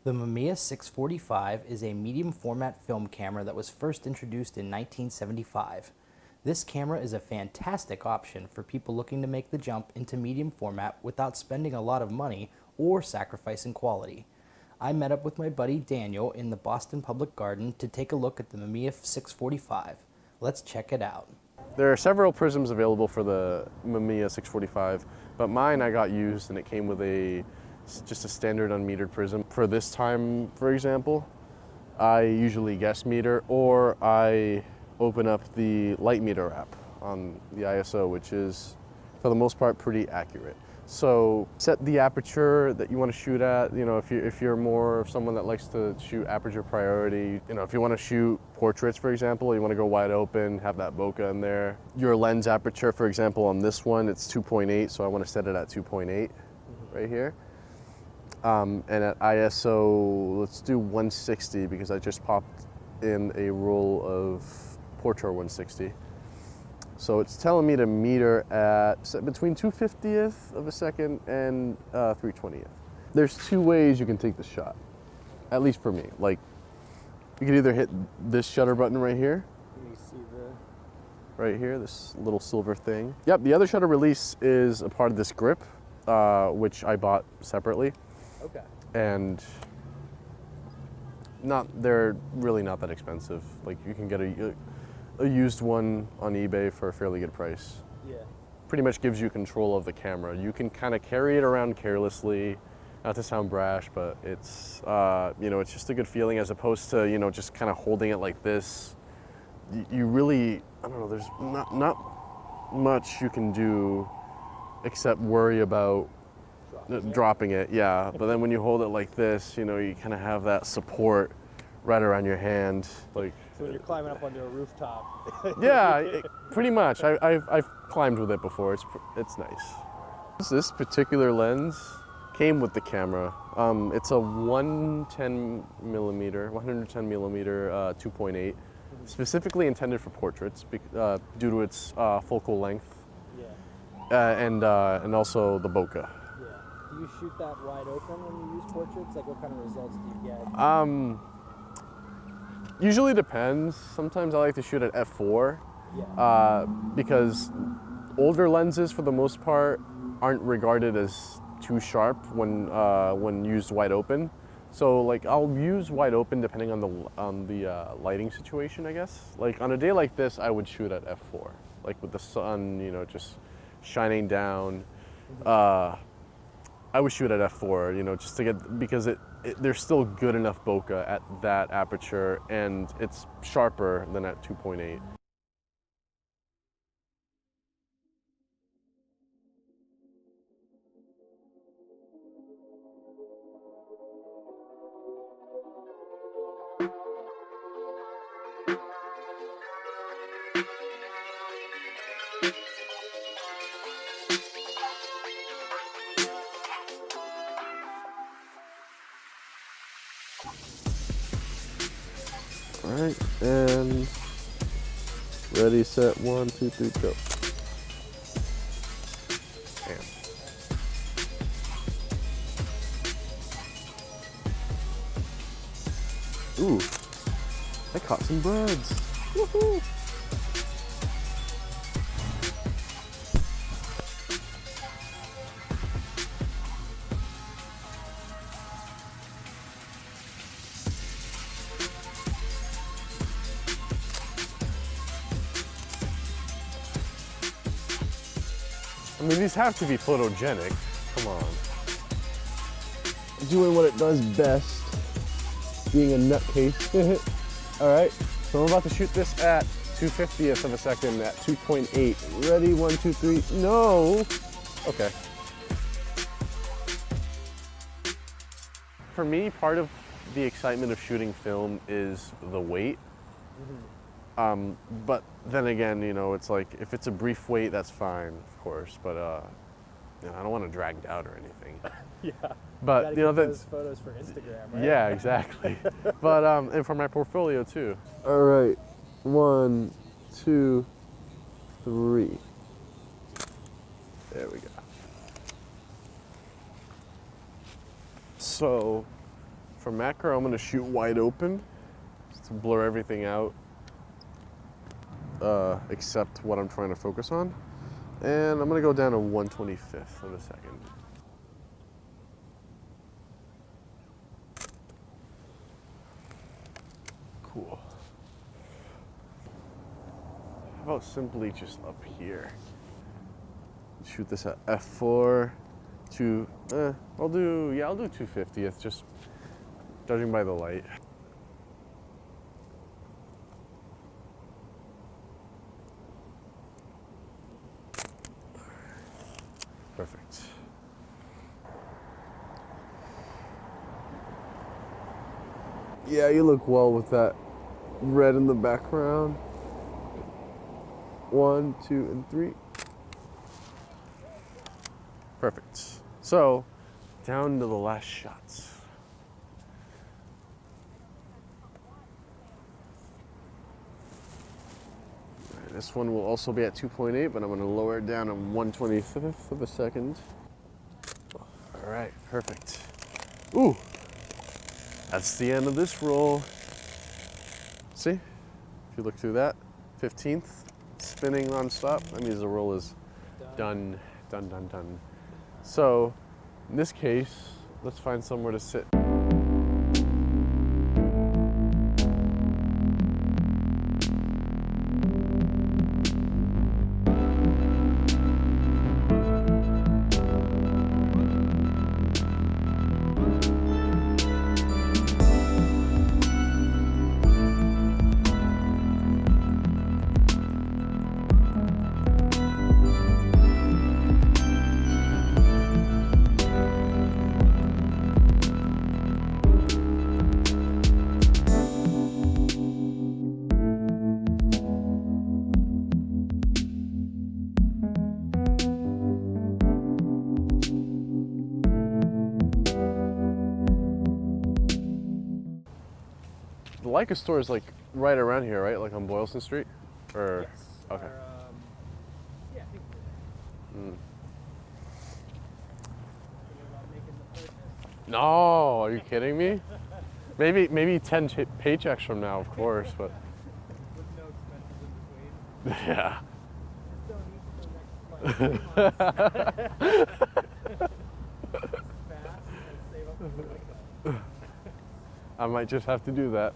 The Mamiya 645 is a medium format film camera that was first introduced in 1975. This camera is a fantastic option for people looking to make the jump into medium format without spending a lot of money or sacrificing quality. I met up with my buddy Daniel in the Boston Public Garden to take a look at the Mamiya 645. Let's check it out. There are several prisms available for the Mamiya 645, but mine I got used and it came with just a standard unmetered prism. For this time, for example, I usually guess meter or I open up the light meter app on the ISO, which is for the most part pretty accurate. So set the aperture that you want to shoot at. You know, if you're more of someone that likes to shoot aperture priority, you know, if you want to shoot portraits, for example, you want to go wide open, have that bokeh in there. Your lens aperture, for example, on this one, it's 2.8, so I want to set it at 2.8 right here. And at ISO, let's do 160 because I just popped in a roll of Portra 160. So it's telling me to meter at between 2/50th of a second and 3/20th. There's two ways you can take the shot, at least for me. Like, you could either hit this shutter button right here. You see right here, this little silver thing. Yep, the other shutter release is a part of this grip, which I bought separately. Okay. And they're really not that expensive. Like, you can get a used one on eBay for a fairly good price. Yeah. Pretty much gives you control of the camera. You can kind of carry it around carelessly, not to sound brash, but it's, you know, it's just a good feeling as opposed to, you know, just kind of holding it like this. You really, I don't know, there's not much you can do except worry about dropping it, yeah. But then when you hold it like this, you know, you kind of have that support right around your hand. Like, so when you're climbing up onto a rooftop. Yeah, pretty much. I've climbed with it before. It's nice. This particular lens came with the camera. It's a 110 millimeter 2.8, specifically intended for portraits due to its focal length. Yeah. And also the bokeh. Do you shoot that wide open when you use portraits? Like, what kind of results do you get? Usually depends. Sometimes I like to shoot at f4. Yeah. Because older lenses, for the most part, aren't regarded as too sharp when used wide open. So, like, I'll use wide open depending on the lighting situation, I guess. Like, on a day like this, I would shoot at f4, like with the sun, you know, just shining down. I would shoot at f4, you know, just to get, because there's still good enough bokeh at that aperture, and it's sharper than at 2.8. All right, and ready, set, 1, 2, 3, go. Bam. Ooh, I caught some birds. Woohoo! I mean, these have to be photogenic. Come on. Doing what it does best, being a nutcase. All right, so I'm about to shoot this at 2/50th of a second at 2.8. Ready, 1, 2, 3, no. Okay. For me, part of the excitement of shooting film is the weight. But then again, you know, it's like, if it's a brief wait, that's fine, of course. But you know, I don't want to drag it out or anything. Yeah. But you know, those photos for Instagram, right? Yeah, exactly. But and for my portfolio too. All right, 1, 2, 3. There we go. So For macro, I'm gonna shoot wide open just to blur everything out except what I'm trying to focus on. And I'm gonna go down to 1/25th of a second. Cool. How about simply just up here? Shoot this at f4 to, I'll do 2/50th, just judging by the light. Perfect. Yeah, you look well with that red in the background. 1, 2, and 3. Perfect. So, down to the last shots. All right, this one will also be at 2.8, but I'm going to lower it down to 1/25th of a second. All right, perfect. Ooh, that's the end of this roll. See, if you look through that, 15th, spinning nonstop, that means the roll is done. Done, done, done. So, in this case, let's find somewhere to sit. The Leica store is like right around here, right? Like on Boylston Street? Or Yes. okay. Yeah, I think we're there. Thinking about making the purchase. No, are you kidding me? Maybe 10 paychecks from now, of course, but With no expenses in between. yeah. Just don't eat for the next like 3 months. Fast and save up for like that. I might just have to do that.